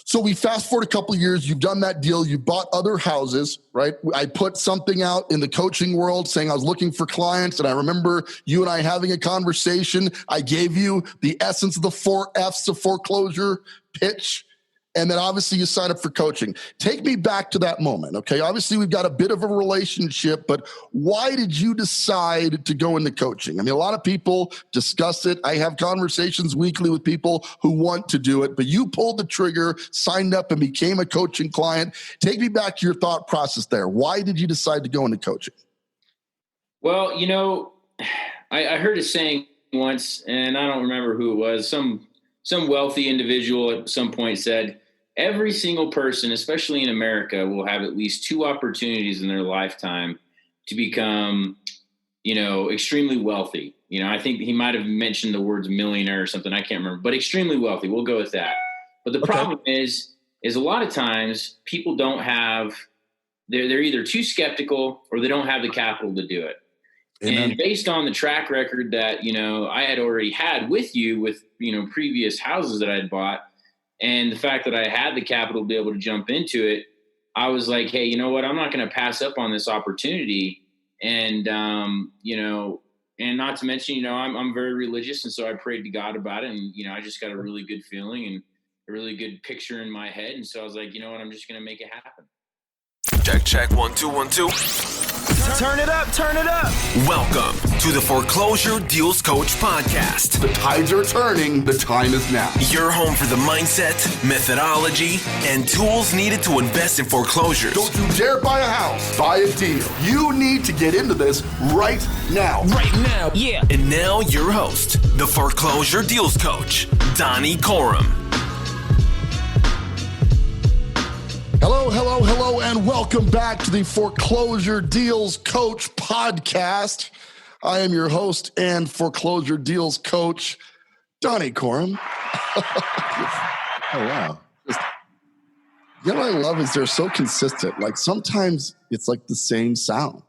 So we fast forward a couple of years, you've done that deal, you bought other houses, right? I put something out in the coaching world saying I was looking for clients, and I remember you and I having a conversation. I gave you the essence of the 4 F's of foreclosure pitch, and then obviously you signed up for coaching. Take me back to that moment, okay? Obviously we've got a bit of a relationship, but why did you decide to go into coaching? I mean, a lot of people discuss it. I have conversations weekly with people who want to do it, but you pulled the trigger, signed up, and became a coaching client. Take me back to your thought process there. Why did you decide to go into coaching? Well, I heard a saying once, and I don't remember who it was. Some wealthy individual at some point said, every single person, especially in America, will have at least 2 opportunities in their lifetime to become, extremely wealthy. I think he might have mentioned the words millionaire or something. I can't remember, but extremely wealthy. We'll go with that. But the problem is a lot of times people don't have, they're either too skeptical or they don't have the capital to do it. Amen. And based on the track record that, I had already had with you with, previous houses that I had bought, and the fact that I had the capital to be able to jump into it, I was like, hey, you know what? I'm not going to pass up on this opportunity. And, and not to mention, I'm very religious. And so I prayed to God about it. And, I just got a really good feeling and a really good picture in my head. And so I was like, you know what? I'm just going to make it happen. Check. 1 2 1 2. Turn it up. Welcome to the Foreclosure Deals Coach podcast. The tides are turning. The time is now. Your home for the mindset, methodology, and tools needed to invest in foreclosures. Don't you dare buy a house. Buy a deal. You need to get into this right now. Yeah. And now your host, the Foreclosure Deals Coach, Donny Corum. Hello, and welcome back to the Foreclosure Deals Coach podcast. I am your host and Foreclosure Deals Coach, Donny Corum. Oh, wow. What I love is they're so consistent. Like sometimes it's like the same sound.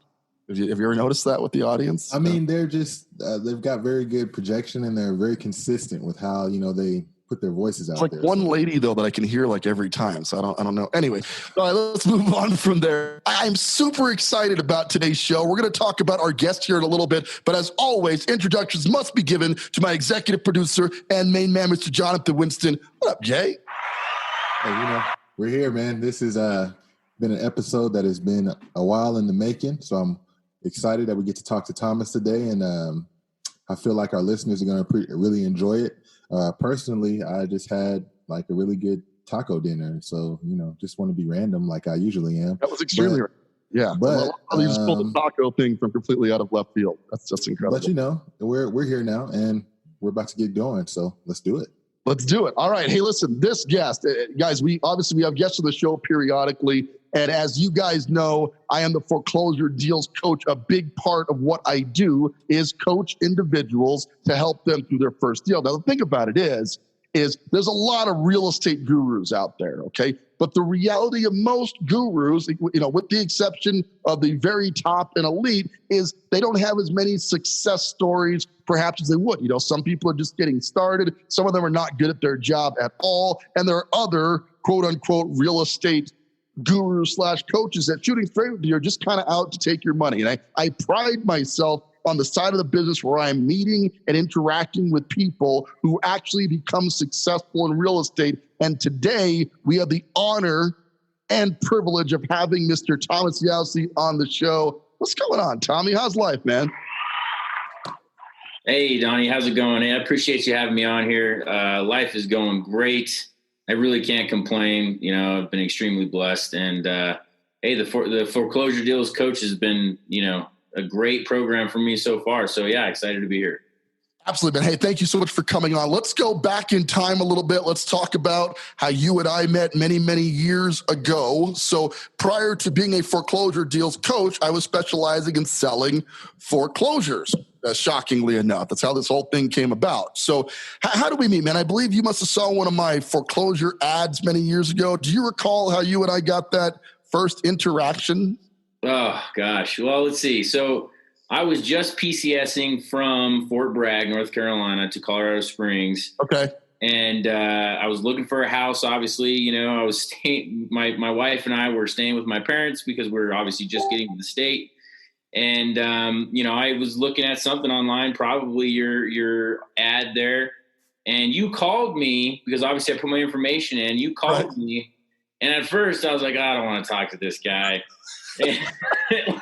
Have you ever noticed that with the audience? I mean, they're just, they've got very good projection and they're very consistent with how, they put their voices out like there. One lady though that I can hear like every time, so I don't know. Anyway, all right, let's move on from there. I'm super excited about today's show. We're going to talk about our guest here in a little bit, but as always, introductions must be given to my executive producer and main man, Mr. Jonathan Winston. What up, Jay? Hey, we're here, man. This has been an episode that has been a while in the making, so I'm excited that we get to talk to Thomas today, and I feel like our listeners are going to really enjoy it. Personally, I just had like a really good taco dinner. So, just want to be random like I usually am. That was extremely random. Yeah. But you just pulled the taco thing from completely out of left field. That's just incredible. But we're here now and we're about to get going. So let's do it. Let's do it. All right. Hey, listen, this guest, guys, we have guests on the show periodically. And as you guys know, I am the Foreclosure Deals Coach. A big part of what I do is coach individuals to help them through their first deal. Now, the thing about it is there's a lot of real estate gurus out there, okay? But the reality of most gurus, with the exception of the very top and elite, is they don't have as many success stories perhaps as they would. Some people are just getting started. Some of them are not good at their job at all. And there are other quote unquote real estate gurus / coaches that shooting straight with you are just kind of out to take your money. And I pride myself on the side of the business where I'm meeting and interacting with people who actually become successful in real estate. And today we have the honor and privilege of having Mr. Thomas Jaussi on the show. What's going on, Tommy? How's life, man? Hey, Donny, how's it going? Hey, I appreciate you having me on here. Life is going great. I really can't complain. I've been extremely blessed. And, hey, the Foreclosure Deals Coach has been, a great program for me so far. So, yeah, excited to be here. Absolutely, man. Hey, thank you so much for coming on. Let's go back in time a little bit. Let's talk about how you and I met many, many years ago. So prior to being a Foreclosure Deals Coach, I was specializing in selling foreclosures. Shockingly enough, that's how this whole thing came about. So how do we meet, man? I believe you must have saw one of my foreclosure ads many years ago. Do you recall how you and I got that first interaction? Oh, gosh. Well, let's see. So I was just PCSing from Fort Bragg, North Carolina to Colorado Springs. Okay. And I was looking for a house. Obviously, I was staying. My wife and I were staying with my parents because we're obviously just getting to the state. And I was looking at something online, probably your ad there, and you called me because obviously I put my information in. You called me, and at first I was like, I don't want to talk to this guy.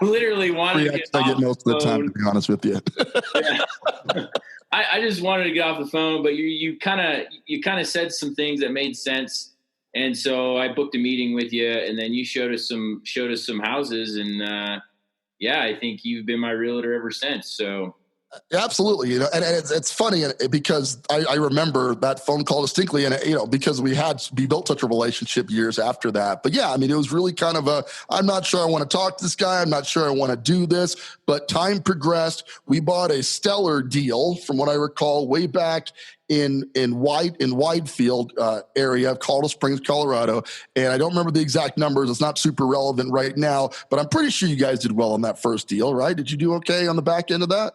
Literally wanted to get I off get most the of the time, phone. to be honest with you. Yeah. I just wanted to get off the phone, but you kind of said some things that made sense, and so I booked a meeting with you, and then you showed us some houses, and I think you've been my realtor ever since. So. Absolutely. And it's funny because I remember that phone call distinctly, and because we built such a relationship years after that. But yeah, I mean, it was really kind of I'm not sure I want to talk to this guy. I'm not sure I want to do this, but time progressed. We bought a stellar deal from what I recall way back in Widefield area of Colorado Springs, Colorado. And I don't remember the exact numbers. It's not super relevant right now, but I'm pretty sure you guys did well on that first deal, right? Did you do okay on the back end of that?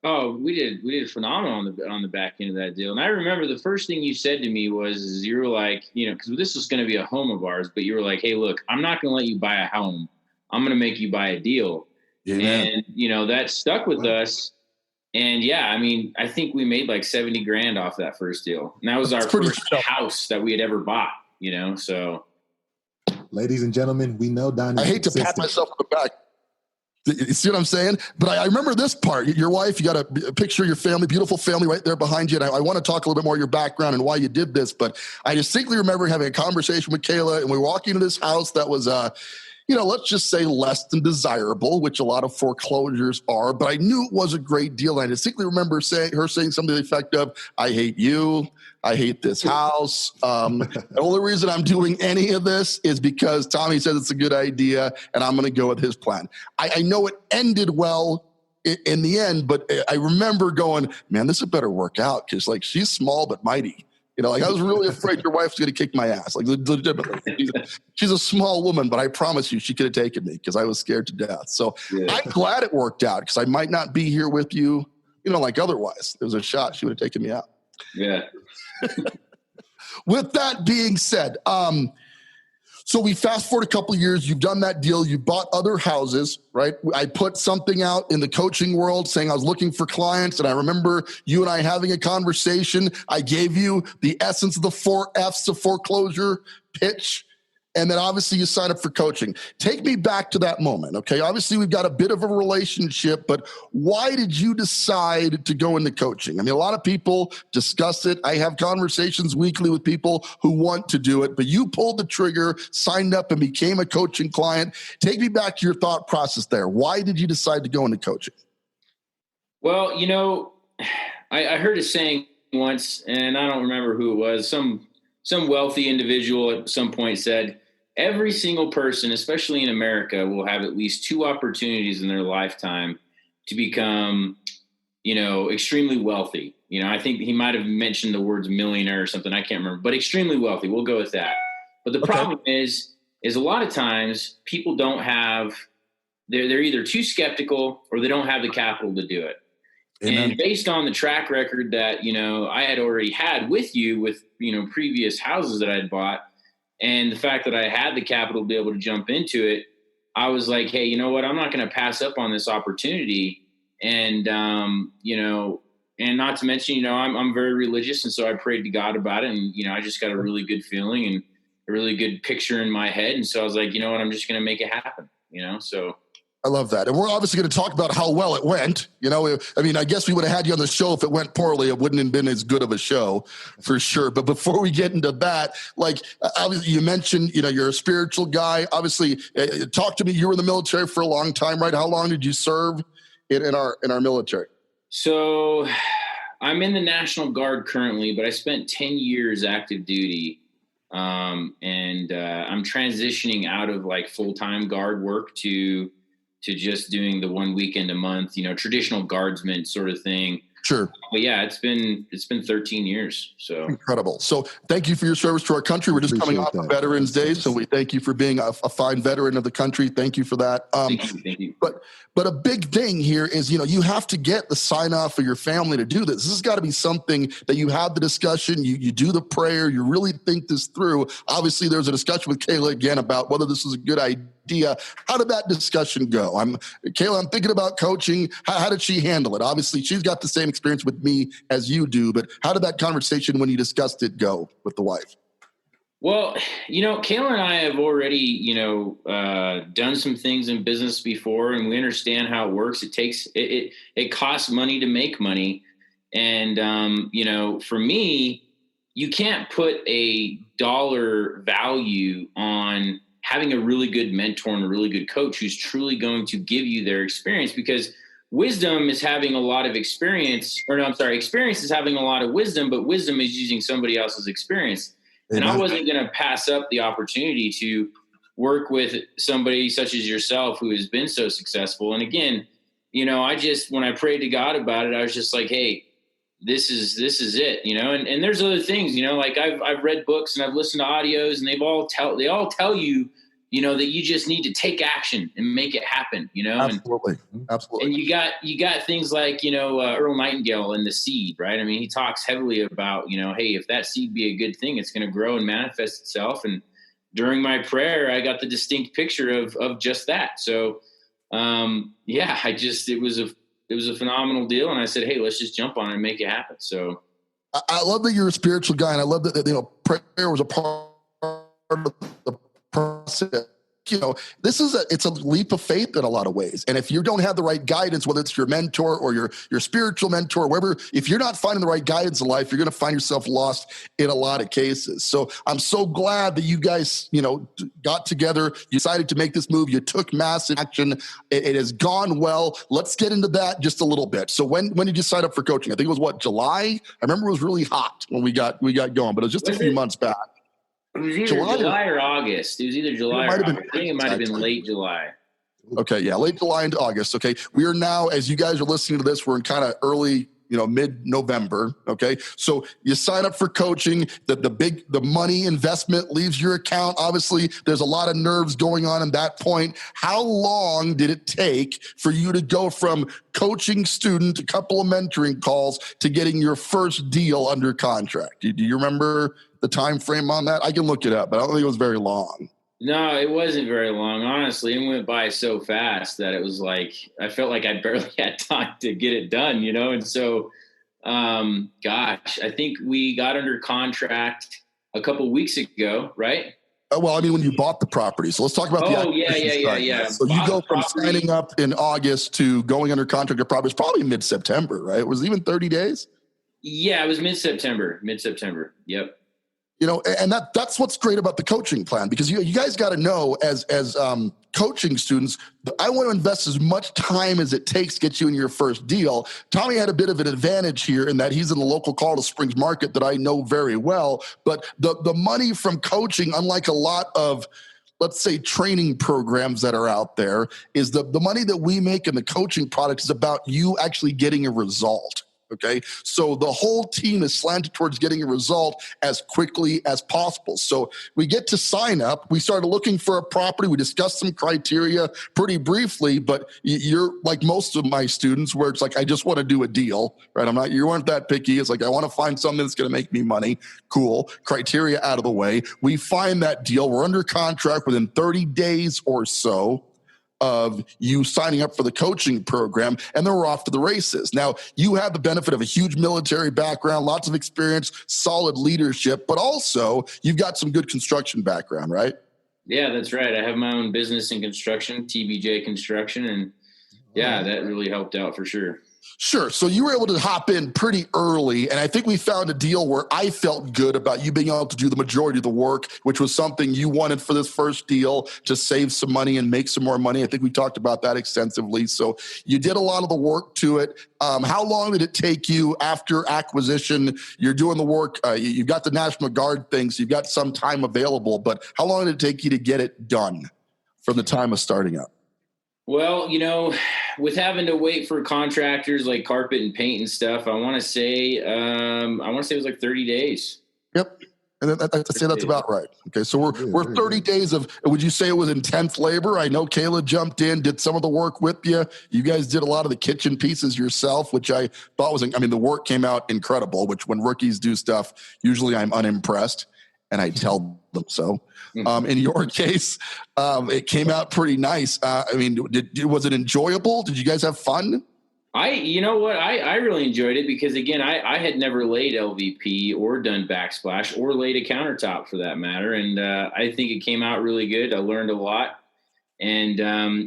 Oh, we did phenomenal on the back end of that deal. And I remember the first thing you said to me was you were like, because this was going to be a home of ours, but you were like, hey, look, I'm not going to let you buy a home. I'm going to make you buy a deal. Yeah. And, that stuck with us. And yeah, I mean, I think we made like 70 grand off that first deal. And that was our first house that we had ever bought, so. Ladies and gentlemen, we know Donny. I hate to pat myself on the back. You see what I'm saying? But I remember this part. Your wife, you got a picture of your family, beautiful family right there behind you. And I want to talk a little bit more your background and why you did this. But I distinctly remember having a conversation with Kayla, and we were walking into this house that was, let's just say less than desirable, which a lot of foreclosures are. But I knew it was a great deal. And I distinctly remember her saying something to the effect of, I hate you. I hate this house. The only reason I'm doing any of this is because Tommy says it's a good idea, and I'm going to go with his plan. I know it ended well in the end, but I remember going, man, this had better work out because, she's small but mighty. I was really afraid your wife's going to kick my ass. Legitimately. She's a small woman, but I promise you she could have taken me because I was scared to death. So yeah. I'm glad it worked out because I might not be here with you, otherwise. There was a shot she would have taken me out. Yeah. With that being said, so we fast forward a couple of years, you've done that deal, you bought other houses, right? I put something out in the coaching world saying I was looking for clients, and I remember you and I having a conversation. I gave you the essence of the 4 F's of foreclosure pitch, and then obviously you sign up for coaching. Take me back to that moment, okay? Obviously we've got a bit of a relationship, but why did you decide to go into coaching? I mean, a lot of people discuss it. I have conversations weekly with people who want to do it, but you pulled the trigger, signed up, and became a coaching client. Take me back to your thought process there. Why did you decide to go into coaching? Well, I heard a saying once, and I don't remember who it was. Some wealthy individual at some point said, every single person, especially in America, will have at least 2 opportunities in their lifetime to become, extremely wealthy. I think he might have mentioned the words millionaire or something. I can't remember, but extremely wealthy. We'll go with that. But the problem is a lot of times people don't have, they're either too skeptical or they don't have the capital to do it. Amen. And based on the track record that, I had already had with you with, previous houses that I had bought, and the fact that I had the capital to be able to jump into it, I was like, hey, you know what? I'm not going to pass up on this opportunity. And, and not to mention, I'm very religious. And so I prayed to God about it. And, I just got a really good feeling and a really good picture in my head. And so I was like, you know what? I'm just going to make it happen, so. I love that. And we're obviously going to talk about how well it went. I guess we would have had you on the show if it went poorly. It wouldn't have been as good of a show for sure. But before we get into that, obviously you mentioned, you're a spiritual guy. Obviously, talk to me. You were in the military for a long time, right? How long did you serve in our military? So I'm in the National Guard currently, but I spent 10 years active duty. I'm transitioning out of full-time guard work to just doing the 1 weekend a month, traditional guardsman sort of thing. Sure. But yeah, it's been 13 years. So incredible. So thank you for your service to our country. We're just coming off of Veterans Day, so we thank you for being a fine veteran of the country. Thank you for that. Thank you. But a big thing here is, you have to get the sign off for your family to do this. This has got to be something that you have the discussion, you do the prayer, you really think this through. Obviously, there's a discussion with Kayla again about whether this is a good idea. How did that discussion go? Kayla, I'm thinking about coaching. How did she handle it? Obviously, she's got the same experience with me as you do, but how did that conversation when you discussed it go with the wife? Well, Kayla and I have already, done some things in business before, and we understand how it works. It costs money to make money. And, for me, you can't put a dollar value on having a really good mentor and a really good coach who's truly going to give you their experience, because wisdom is having a lot of experience, experience is having a lot of wisdom, but wisdom is using somebody else's experience. And I wasn't going to pass up the opportunity to work with somebody such as yourself who has been so successful. And again, when I prayed to God about it, I was just like, hey, this is it, and there's other things, like I've read books and I've listened to audios, and they all tell you, that you just need to take action and make it happen, Absolutely. And you got things like, Earl Nightingale and the seed, right? I mean, he talks heavily about, hey, if that seed be a good thing, it's going to grow and manifest itself. And during my prayer, I got the distinct picture of just that. So, it was a phenomenal deal. And I said, hey, let's just jump on it and make it happen. So I love that you're a spiritual guy, and I love that, prayer was a part of the process. It's a leap of faith in a lot of ways. And if you don't have the right guidance, whether it's your mentor or your spiritual mentor, wherever, if you're not finding the right guidance in life, you're going to find yourself lost in a lot of cases. So I'm so glad that you guys, got together, you decided to make this move. You took massive action. It has gone well. Let's get into that just a little bit. So when did you sign up for coaching? I think it was July? I remember it was really hot when we got going, but it was just a few months back. It was either July or August. It was either July or August. I think it might have been late July. Okay, yeah, late July into August. Okay, we are now, as you guys are listening to this, we're in kind of early, mid-November. Okay, so you sign up for coaching. The money investment leaves your account. Obviously, there's a lot of nerves going on at that point. How long did it take for you to go from coaching student, a couple of mentoring calls, to getting your first deal under contract? Do you remember the time frame on that? I can look it up, but I don't think it was very long. No, it wasn't very long. Honestly, it went by so fast that it was like, I felt like I barely had time to get it done, And so, I think we got under contract a couple weeks ago, right? Well, I mean, when you bought the property. So let's talk about the acquisition. Yeah. So you go from signing up in August to going under contract to property. It's probably mid-September, right? Was it even 30 days? Yeah, it was mid-September. Yep. And that's what's great about the coaching plan, because you guys got to know as coaching students, I want to invest as much time as it takes to get you in your first deal. Tommy had a bit of an advantage here in that he's in the local Colorado Springs market that I know very well. But the money from coaching, unlike a lot of, let's say, training programs that are out there, is the money that we make in the coaching product is about you actually getting a result. Okay, so the whole team is slanted towards getting a result as quickly as possible. So we get to sign up. We started looking for a property. We discussed some criteria pretty briefly, but you're like most of my students, where it's like, I just want to do a deal, right? You weren't that picky. It's like, I want to find something that's going to make me money. Cool. Criteria out of the way. We find that deal. We're under contract within 30 days or so of you signing up for the coaching program, and then we're off to the races. Now, you have the benefit of a huge military background, lots of experience, solid leadership, but also you've got some good construction background, right? Yeah, that's right. I have my own business in construction, TBJ Construction, and that really helped out for sure. Sure. So you were able to hop in pretty early, and I think we found a deal where I felt good about you being able to do the majority of the work, which was something you wanted for this first deal, to save some money and make some more money. I think we talked about that extensively. So you did a lot of the work to it. How long did it take you after acquisition? You're doing the work. You've got the National Guard thing, so you've got some time available, but how long did it take you to get it done from the time of starting up? Well, with having to wait for contractors like carpet and paint and stuff, I want to say it was like 30 days. Yep. And I'd say that's about right. Okay, so we're 30 days of, would you say it was intense labor? I know Kayla jumped in, did some of the work with you. You guys did a lot of the kitchen pieces yourself, which I thought was, the work came out incredible, which when rookies do stuff, usually I'm unimpressed and I tell them so. In your case, it came out pretty nice. Was it enjoyable? Did you guys have fun? You know what? I really enjoyed it because, again, I had never laid LVP or done backsplash or laid a countertop for that matter. And I think it came out really good. I learned a lot. And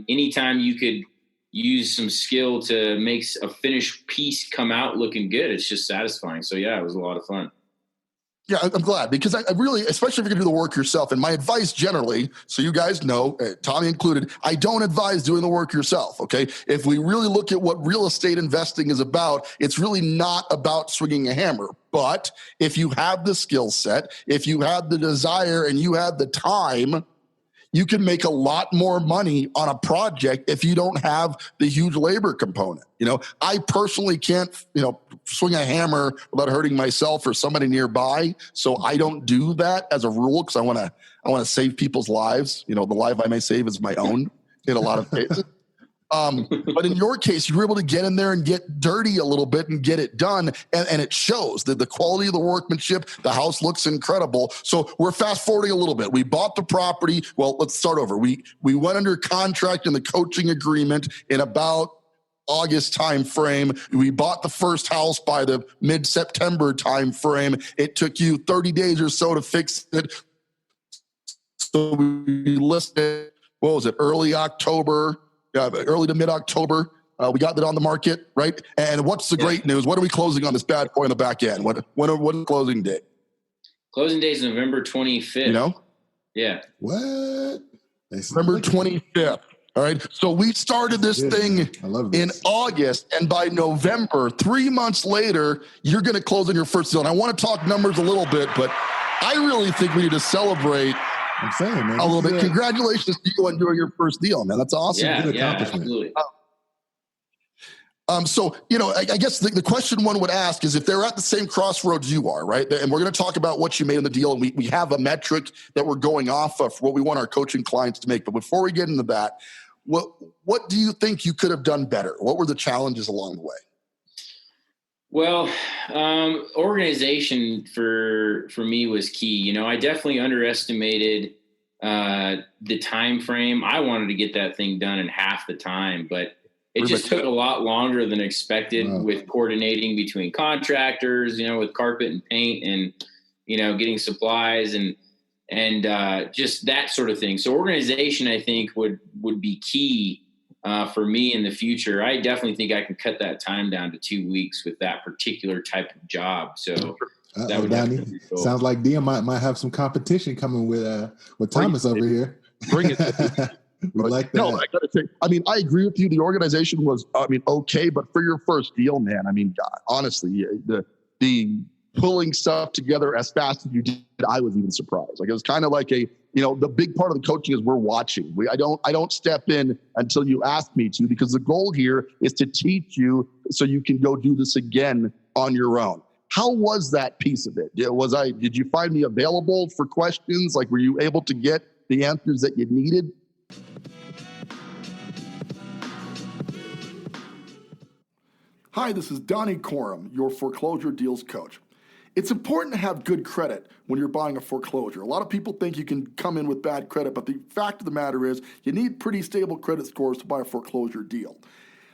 anytime you could use some skill to make a finished piece come out looking good, it's just satisfying. So, yeah, it was a lot of fun. Yeah, I'm glad because I really, especially if you're going to do the work yourself, and my advice generally, so you guys know, Tommy included, I don't advise doing the work yourself, okay? If we really look at what real estate investing is about, it's really not about swinging a hammer. But if you have the skill set, if you have the desire and you have the time, you can make a lot more money on a project if you don't have the huge labor component. I personally can't, swing a hammer without hurting myself or somebody nearby. So I don't do that as a rule because I want to save people's lives. The life I may save is my own in a lot of cases. But in your case, you were able to get in there and get dirty a little bit and get it done. And it shows that the quality of the workmanship, the house looks incredible. So we're fast forwarding a little bit. We bought the property. Well, let's start over. We went under contract in the coaching agreement in about August time frame. We bought the first house by the mid-September time frame. It took you 30 days or so to fix it. So we listed, early October. Early to mid-October, we got that on the market, right? And what's the great news? What are we closing on this bad boy on the back end? What is closing date? Closing date is November 25th. Yeah. What? November 25th. All right. So we started this thing in August, and by November, 3 months later, you're going to close on your first deal. And I want to talk numbers a little bit, but I really think we need to celebrate. I'm saying, man, a little bit. Congratulations to you on doing your first deal, man. That's awesome. Yeah, absolutely. So, I guess the question one would ask is if they're at the same crossroads you are, right? And we're going to talk about what you made in the deal. And we have a metric that we're going off of for what we want our coaching clients to make. But before we get into that, what do you think you could have done better? What were the challenges along the way? Well, organization for me was key. I definitely underestimated the time frame. I wanted to get that thing done in half the time, but it just took a lot longer than expected with coordinating between contractors, with carpet and paint and, getting supplies and just that sort of thing. So organization, I think, would be key for me in the future. I definitely think I can cut that time down to 2 weeks with that particular type of job. So that would Donnie, cool. Sounds like Dia might have some competition coming with Thomas over here. Bring it. We like that. No, I gotta say, I agree with you. The organization was, okay, but for your first deal, man, God, honestly, the pulling stuff together as fast as you did, I was even surprised. Like it was kind of like the big part of the coaching is we're watching. I don't step in until you ask me to, because the goal here is to teach you so you can go do this again on your own. How was that piece of it? Did you find me available for questions? Like, were you able to get the answers that you needed? Hi, this is Donny Corum, your Foreclosure Deals Coach. It's important to have good credit when you're buying a foreclosure. A lot of people think you can come in with bad credit, but the fact of the matter is you need pretty stable credit scores to buy a foreclosure deal.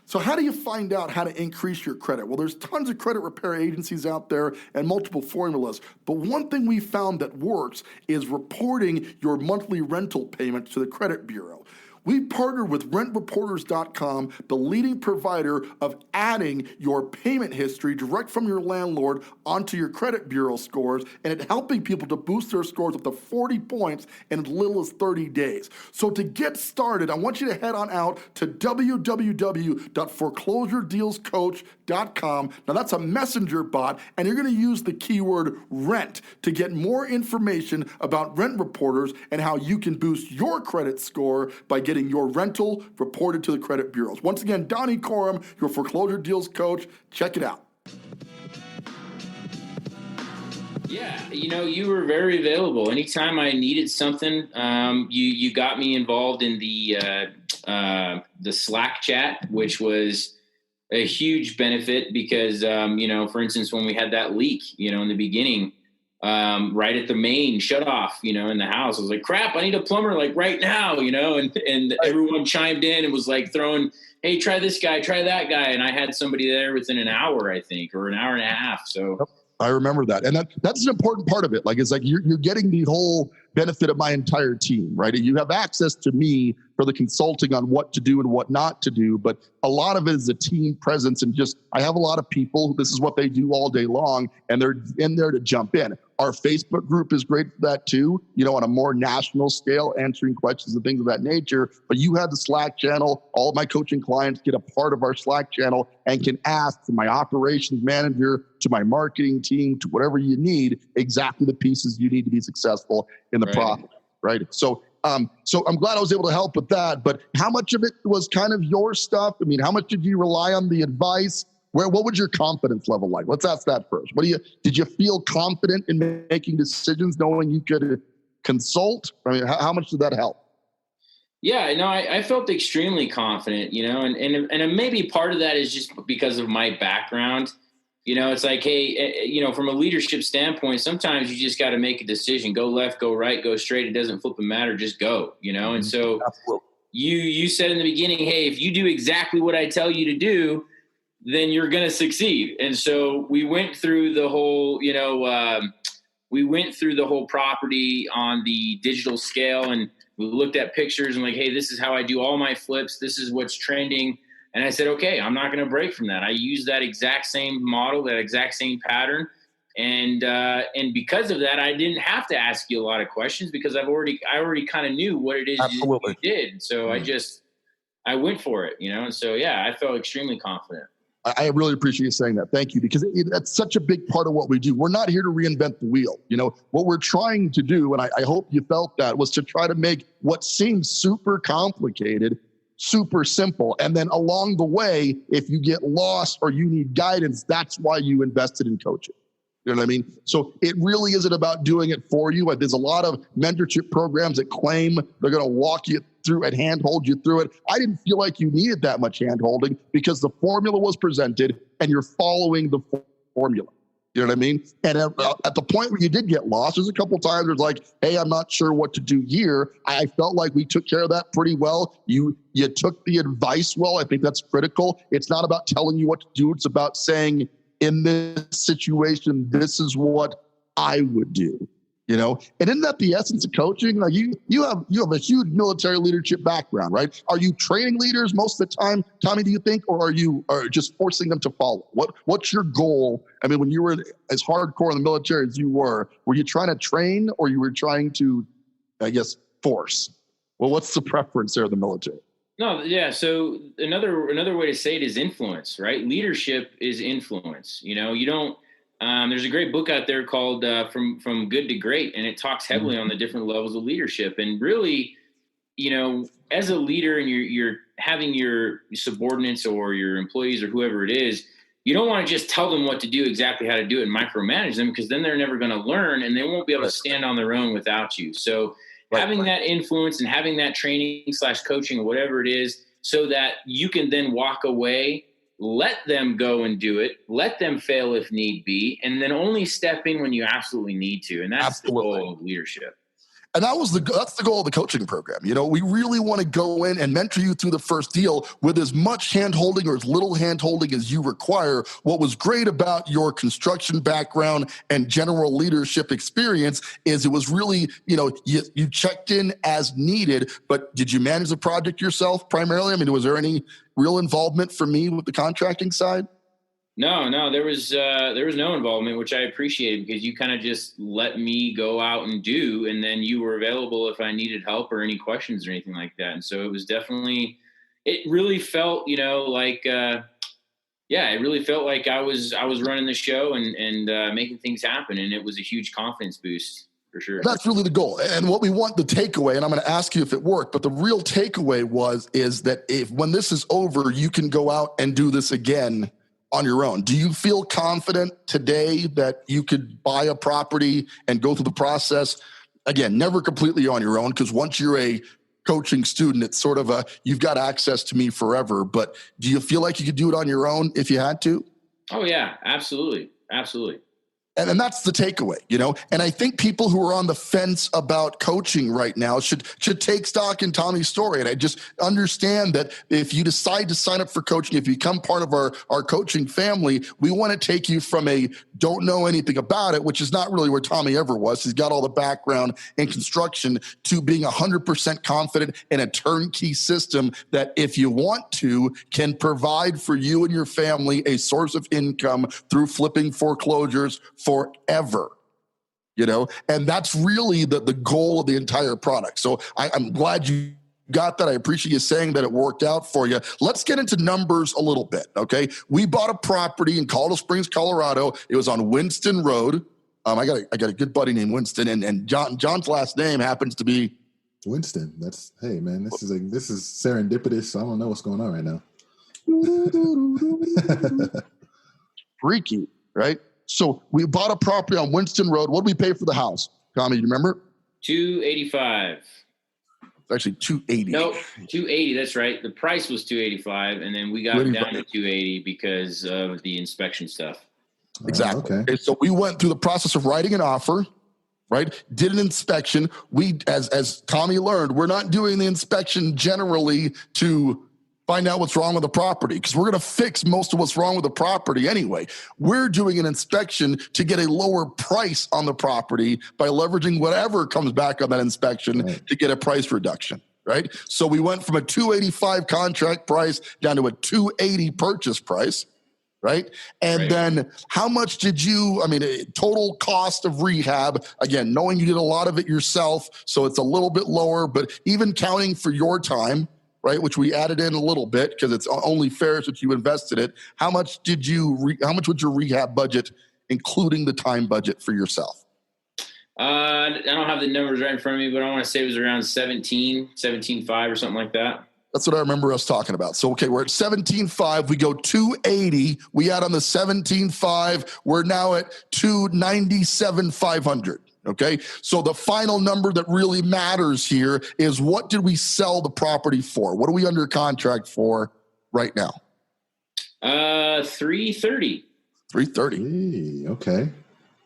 So how do you find out how to increase your credit? Well, there's tons of credit repair agencies out there and multiple formulas. But one thing we found that works is reporting your monthly rental payment to the credit bureau. We partnered with rentreporters.com, the leading provider of adding your payment history direct from your landlord onto your credit bureau scores, and it helping people to boost their scores up to 40 points in as little as 30 days. So to get started, I want you to head on out to www.foreclosuredealscoach.com. Now that's a messenger bot, and you're going to use the keyword rent to get more information about Rent Reporters and how you can boost your credit score by getting getting your rental reported to the credit bureaus. Once again, Donny Corum, your foreclosure deals coach. Check it out. Yeah, you were very available. Anytime I needed something, you got me involved in the Slack chat, which was a huge benefit because, for instance, when we had that leak, in the beginning, right at the main shut off, in the house, I was like, crap, I need a plumber like right now, and everyone chimed in and was like throwing, hey, try this guy, try that guy. And I had somebody there within an hour, I think, or an hour and a half. So I remember that. And that's an important part of it. Like, it's like you're getting the whole benefit of my entire team, right? You have access to me for the consulting on what to do and what not to do. But a lot of it is a team presence, and just, I have a lot of people, this is what they do all day long, and they're in there to jump in. Our Facebook group is great for that too, on a more national scale, answering questions and things of that nature. But you have the Slack channel. All of my coaching clients get a part of our Slack channel and can ask from my operations manager to my marketing team to whatever you need, exactly the pieces you need to be successful in the process, right? So I'm glad I was able to help with that. But how much of it was kind of your stuff? I mean, how much did you rely on the advice? What was your confidence level like? Let's ask that first. Did you feel confident in making decisions, knowing you could consult? I mean, how much did that help? Yeah, no, I felt extremely confident, and maybe part of that is just because of my background. It's like, hey, from a leadership standpoint, sometimes you just got to make a decision, go left, go right, go straight. It doesn't flipping matter. Just go, And so you said in the beginning, hey, if you do exactly what I tell you to do, then you're going to succeed. And so we went through the whole, property on the digital scale, and we looked at pictures and like, hey, this is how I do all my flips. This is what's trending. And I said, okay, I'm not going to break from that. I use that exact same model, that exact same pattern. And because of that, I didn't have to ask you a lot of questions because I already kind of knew what it is you did. So I went for it, And so, yeah, I felt extremely confident. I really appreciate you saying that. Thank you, because that's such a big part of what we do. We're not here to reinvent the wheel. What we're trying to do, and I hope you felt that, was to try to make what seems super complicated super simple. And then along the way, if you get lost or you need guidance, that's why you invested in coaching. You know what I mean? So it really isn't about doing it for you. There's a lot of mentorship programs that claim they're going to walk you through and handhold you through it. I didn't feel like you needed that much handholding because the formula was presented and you're following the formula. You know what I mean? And at the point where you did get lost, there's a couple of times where it's like, hey, I'm not sure what to do here. I felt like we took care of that pretty well. You took the advice well. I think that's critical. It's not about telling you what to do. It's about saying, in this situation, this is what I would do. And isn't that the essence of coaching? Like you have a huge military leadership background, right? Are you training leaders most of the time, Tommy, do you think, or are you just forcing them to follow? What's your goal? I mean, when you were as hardcore in the military as you were you trying to train or you were trying to, I guess, force? Well, what's the preference there in the military? No, yeah. So another way to say it is influence, right? Leadership is influence. You don't. There's a great book out there called From Good to Great, and it talks heavily on the different levels of leadership. And really, as a leader and you're having your subordinates or your employees or whoever it is, you don't want to just tell them what to do, exactly how to do it, and micromanage them, because then they're never going to learn and they won't be able to stand on their own without you. So having that influence and having that training / coaching or whatever it is, so that you can then walk away, let them go and do it, let them fail if need be, and then only step in when you absolutely need to. And that's the goal of leadership. And that's the goal of the coaching program. We really want to go in and mentor you through the first deal with as much hand-holding or as little hand-holding as you require. What was great about your construction background and general leadership experience is it was really, you checked in as needed, but did you manage the project yourself primarily? I mean, was there any real involvement from me with the contracting side? No, there was no involvement, which I appreciated, because you kind of just let me go out and do, and then you were available if I needed help or any questions or anything like that. And so it was definitely, it really felt, like, it really felt like I was running the show and making things happen. And it was a huge confidence boost. for sure. That's really the goal. And what we want, the takeaway, and I'm going to ask you if it worked, but the real takeaway is that if when this is over, you can go out and do this again on your own. Do you feel confident today that you could buy a property and go through the process? Again, never completely on your own, because once you're a coaching student, it's sort of you've got access to me forever. But do you feel like you could do it on your own if you had to? Oh yeah, absolutely. Absolutely. And that's the takeaway, And I think people who are on the fence about coaching right now should take stock in Tommy's story. And I just understand that if you decide to sign up for coaching, if you become part of our coaching family, we want to take you from a don't know anything about it, which is not really where Tommy ever was. He's got all the background in construction, to being 100% confident in a turnkey system that, if you want to, can provide for you and your family a source of income through flipping foreclosures forever, and that's really the goal of the entire product. So I'm glad you got that. I appreciate you saying that it worked out for you. Let's get into numbers a little bit. Okay. We bought a property in Colorado Springs, Colorado. It was on Winston Road. I got a good buddy named Winston, and John's last name happens to be Winston. Hey man, this is serendipitous. I don't know what's going on right now. Freaky, right? So we bought a property on Winston Road. What did we pay for the house? Tommy, you remember? $285. Actually, $280. Nope, $280. That's right. The price was $285, and then we got it down to $280 because of the inspection stuff. Exactly. Okay. So we went through the process of writing an offer, right? Did an inspection. We, as Tommy learned, we're not doing the inspection generally to find out what's wrong with the property, because we're going to fix most of what's wrong with the property anyway. We're doing an inspection to get a lower price on the property by leveraging whatever comes back on that inspection to get a price reduction, right? So we went from a $285 contract price down to a $280 purchase price, right? And then how much did you, total cost of rehab, again, knowing you did a lot of it yourself, so it's a little bit lower, but even counting for your time, right, which we added in a little bit because it's only fair since you invested it. How much would your rehab budget, including the time budget for yourself? I don't have the numbers right in front of me, but I want to say it was around 17.5 or something like that. That's what I remember us talking about. So, okay, we're at 17.5. We go 280. We add on the 17.5. We're now at 297,500. Okay. So the final number that really matters here is, what did we sell the property for? What are we under contract for right now? $330. $330. Okay.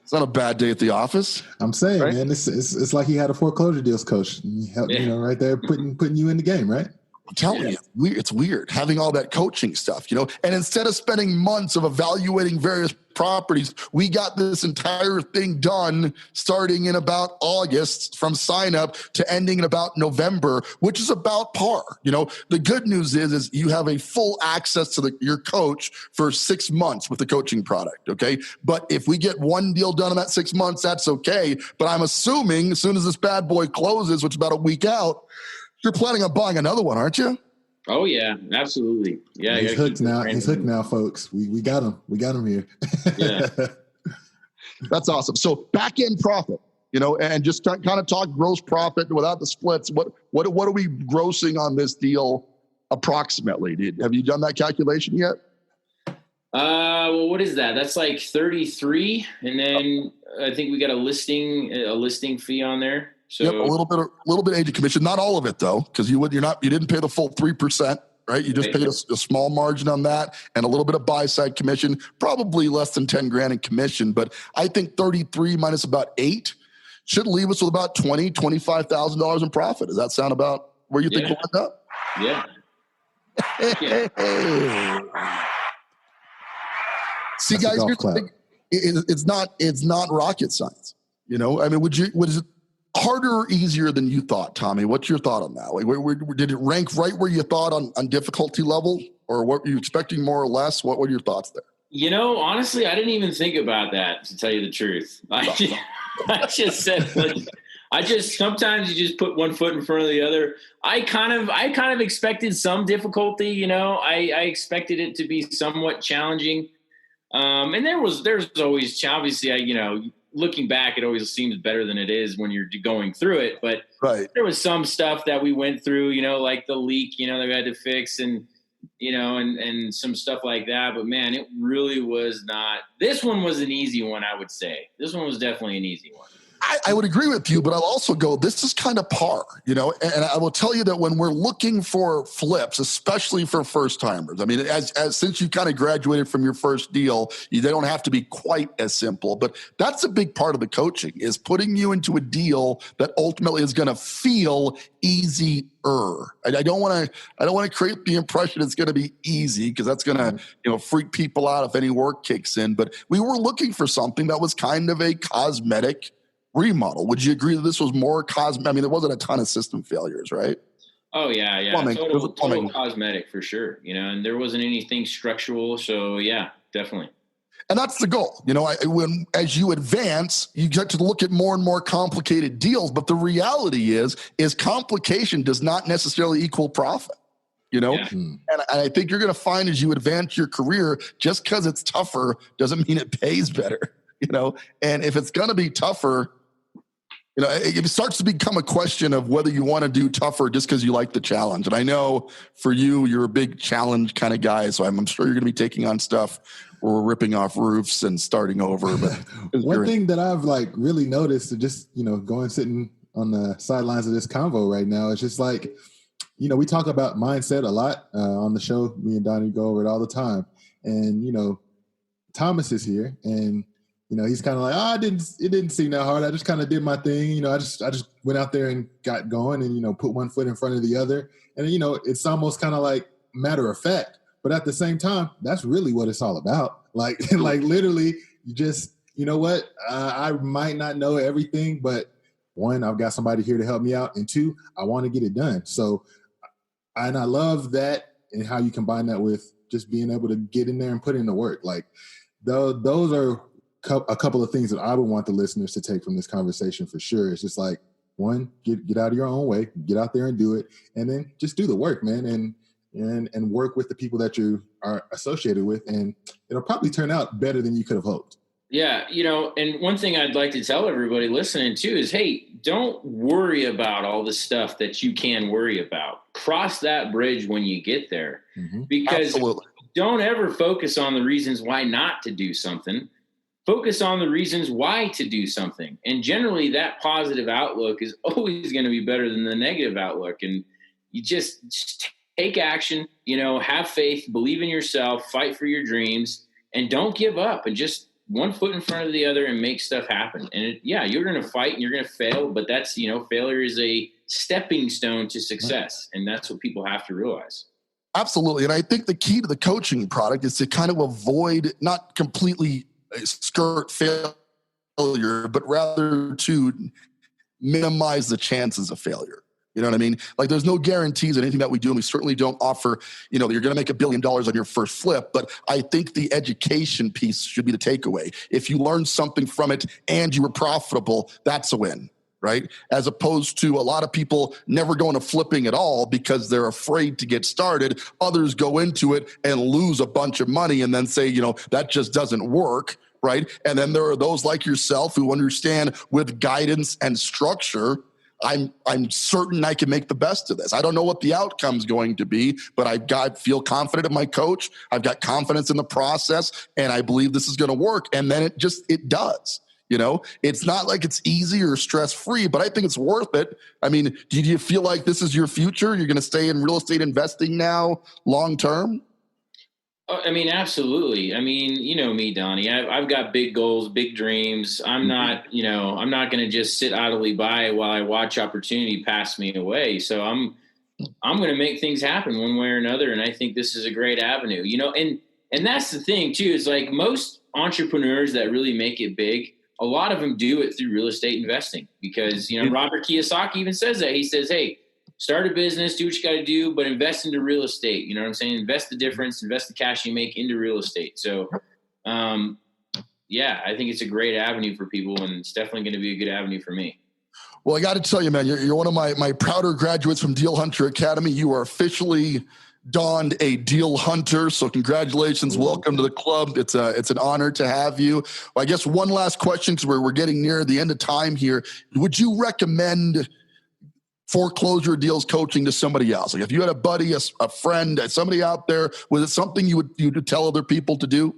It's not a bad day at the office. I'm saying, right? Man, it's like he had a foreclosure deals coach, right there, putting you in the game, right? I'm telling you, it's weird having all that coaching stuff, and instead of spending months of evaluating various properties, we got this entire thing done starting in about August, from sign up to ending in about November, which is about par. The good news is you have a full access to your coach for 6 months with the coaching product. Okay. But if we get one deal done in that 6 months, that's okay. But I'm assuming as soon as this bad boy closes, which is about a week out, you're planning on buying another one, aren't you? Oh yeah, absolutely. Yeah, he's hooked now. He's hooked now, folks. We got him. We got him here. Yeah, that's awesome. So back end profit, and just kind of talk gross profit without the splits. What are we grossing on this deal approximately? Have you done that calculation yet? Well, what is that? That's like 33, and then I think we got a listing fee on there. So yep, a little bit agent commission, not all of it though, because you didn't pay the full 3%, right? You just paid a small margin on that and a little bit of buy side commission, probably less than 10 grand in commission. But I think 33 minus about 8 should leave us with about $25,000 in profit. Does that sound about where you think we'll end up? Yeah. See, guys, here's the thing. It's not rocket science. Was it harder or easier than you thought, Tommy? What's your thought on that? Like, did it rank right where you thought on difficulty level, or what were you expecting more or less? What were your thoughts there? Honestly, I didn't even think about that, to tell you the truth. I just said, sometimes you just put one foot in front of the other. I kind of expected some difficulty, I expected it to be somewhat challenging. And there's always, obviously, looking back, it always seems better than it is when you're going through it. But there was some stuff that we went through, like the leak, that we had to fix and some stuff like that. But man, it really was not. This one was an easy one, I would say. This one was definitely an easy one. I would agree with you, but I'll also go, this is kind of par, and I will tell you that when we're looking for flips, especially for first timers, I mean, as since you kind of graduated from your first deal, they don't have to be quite as simple, but that's a big part of the coaching, is putting you into a deal that ultimately is going to feel easier. I don't want to create the impression it's going to be easy, because that's going to, freak people out if any work kicks in. But we were looking for something that was kind of a cosmetic remodel. Would you agree that this was more cosmetic? I mean, there wasn't a ton of system failures, right? Oh yeah. Total cosmetic for sure. And there wasn't anything structural. So yeah, definitely. And that's the goal. As you advance, you get to look at more and more complicated deals. But the reality is complication does not necessarily equal profit. Yeah. And I think you're going to find, as you advance your career, just because it's tougher doesn't mean it pays better. And if it's going to be tougher, it starts to become a question of whether you want to do tougher just because you like the challenge. And I know for you, you're a big challenge kind of guy, so I'm sure you're going to be taking on stuff where we're ripping off roofs and starting over. But one thing that I've really noticed, just going sitting on the sidelines of this convo right now, is just we talk about mindset a lot on the show. Me and Donnie go over it all the time, and Thomas is here, and he's kind of like, it didn't seem that hard. I just kind of did my thing. I just went out there and got going and, put one foot in front of the other. And, it's almost kind of like matter of fact, but at the same time, that's really what it's all about. Like literally you just, I might not know everything, but one, I've got somebody here to help me out. And two, I want to get it done. So, and I love that, and how you combine that with just being able to get in there and put in the work. Those are a couple of things that I would want the listeners to take from this conversation for sure. It's just one, get out of your own way, get out there and do it, and then just do the work, man, and work with the people that you are associated with, and it'll probably turn out better than you could have hoped. Yeah, and one thing I'd like to tell everybody listening too is, hey, don't worry about all the stuff that you can worry about. Cross that bridge when you get there, because Absolutely. Don't ever focus on the reasons why not to do something. Focus on the reasons why to do something. And generally that positive outlook is always going to be better than the negative outlook. And you just take action, have faith, believe in yourself, fight for your dreams, and don't give up, and just one foot in front of the other and make stuff happen. And you're going to fight and you're going to fail, but that's, failure is a stepping stone to success. And that's what people have to realize. Absolutely. And I think the key to the coaching product is to kind of avoid, not completely skirt failure, but rather to minimize the chances of failure. You know what I mean? There's no guarantees in anything that we do, and we certainly don't offer, you're going to make $1 billion on your first flip. But I think the education piece should be the takeaway. If you learn something from it and you were profitable, that's a win, right? As opposed to a lot of people never going to flipping at all because they're afraid to get started. Others go into it and lose a bunch of money and then say, that just doesn't work. Right. And then there are those like yourself who understand, with guidance and structure, I'm certain I can make the best of this. I don't know what the outcome's going to be, but feel confident in my coach. I've got confidence in the process, and I believe this is going to work. And then it does. It's not like it's easy or stress-free, but I think it's worth it. I mean, do you feel like this is your future? You're going to stay in real estate investing now long-term? I mean, absolutely. I mean, me, Donnie, I've got big goals, big dreams. I'm not going to just sit idly by while I watch opportunity pass me away. So I'm going to make things happen one way or another. And I think this is a great avenue, and that's the thing too, is most entrepreneurs that really make it big, a lot of them do it through real estate investing, because, Robert Kiyosaki even says that. He says, hey, start a business, do what you got to do, but invest into real estate. You know what I'm saying? Invest the difference, invest the cash you make into real estate. So, I think it's a great avenue for people, and it's definitely going to be a good avenue for me. Well, I got to tell you, man, you're one of my prouder graduates from Deal Hunter Academy. You are officially donned a deal hunter. So congratulations. Welcome to the club. It's an honor to have you. Well, I guess one last question, because we're getting near the end of time here. Would you recommend Foreclosure Deals Coaching to somebody else? Like if you had a buddy, a friend, somebody out there, was it something you would tell other people to do?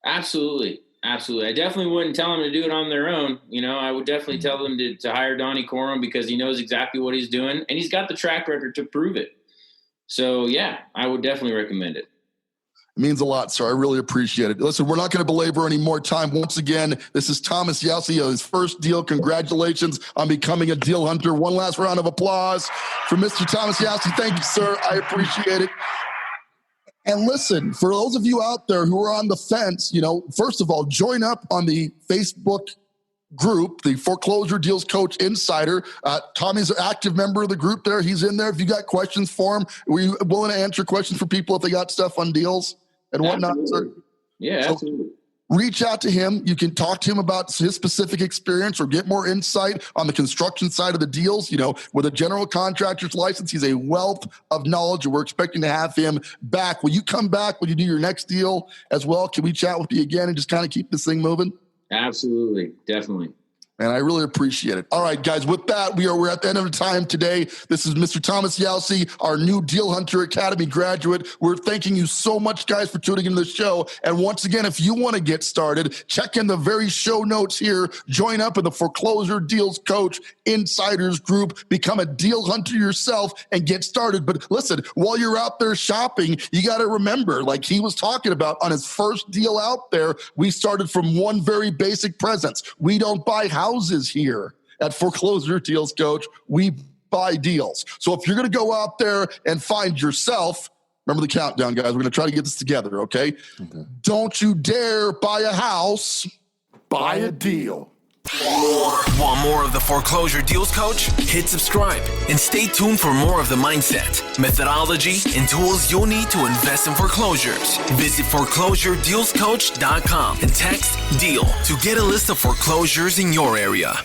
Absolutely. I definitely wouldn't tell them to do it on their own. I would definitely tell them to hire Donny Corum, because he knows exactly what he's doing and he's got the track record to prove it. So yeah, I would definitely recommend it. It means a lot, sir. I really appreciate it. Listen, we're not going to belabor any more time. Once again, this is Thomas Jaussi, his first deal. Congratulations on becoming a deal hunter. One last round of applause for Mr. Thomas Jaussi. Thank you, sir. I appreciate it. And listen, for those of you out there who are on the fence, first of all, join up on the Facebook group, the Foreclosure Deals Coach Insider. Tommy's an active member of the group there. He's in there. If you got questions for him, were you willing to answer questions for people if they got stuff on deals and whatnot? Absolutely. Yeah, so absolutely. Reach out to him. You can talk to him about his specific experience or get more insight on the construction side of the deals. With a general contractor's license, he's a wealth of knowledge, and we're expecting to have him back. Will you come back when you do your next deal as well? Can we chat with you again and just kind of keep this thing moving? Absolutely. Definitely. And I really appreciate it. All right, guys, with that, we're at the end of the time today. This is Mr. Thomas Jaussi, our new Deal Hunter Academy graduate. We're thanking you so much, guys, for tuning into the show. And once again, if you want to get started, check in the very show notes here. Join up in the Foreclosure Deals Coach Insiders group. Become a deal hunter yourself and get started. But listen, while you're out there shopping, you got to remember, like he was talking about on his first deal out there, we started from one very basic presence. We don't buy houses here at Foreclosure Deals Coach. We buy deals. So if you're going to go out there and find yourself, remember the countdown, guys. We're going to try to get this together, okay? Don't you dare buy a house, buy a deal. Want more of the Foreclosure Deals Coach? Hit subscribe and stay tuned for more of the mindset, methodology, and tools you'll need to invest in foreclosures. Visit foreclosuredealscoach.com and text DEAL to get a list of foreclosures in your area.